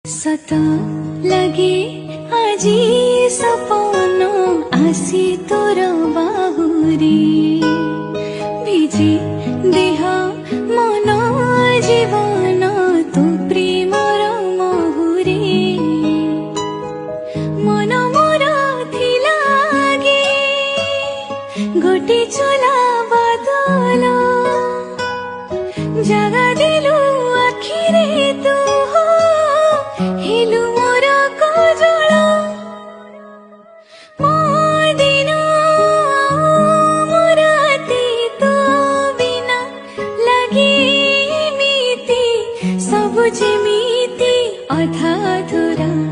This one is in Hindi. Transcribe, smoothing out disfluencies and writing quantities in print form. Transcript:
सत लगे आजी सपन आसी तोर बाहुरी भिजी देह मन जीवन तू प्रेमर महुरी मन मोर थिलागे गोटे चोला बदल जगा दिलु आखिरे तू हेलु मोर कजल मो दिन मो राति तो बिना लगे एमिति सब जेमिति अधा अधूरा।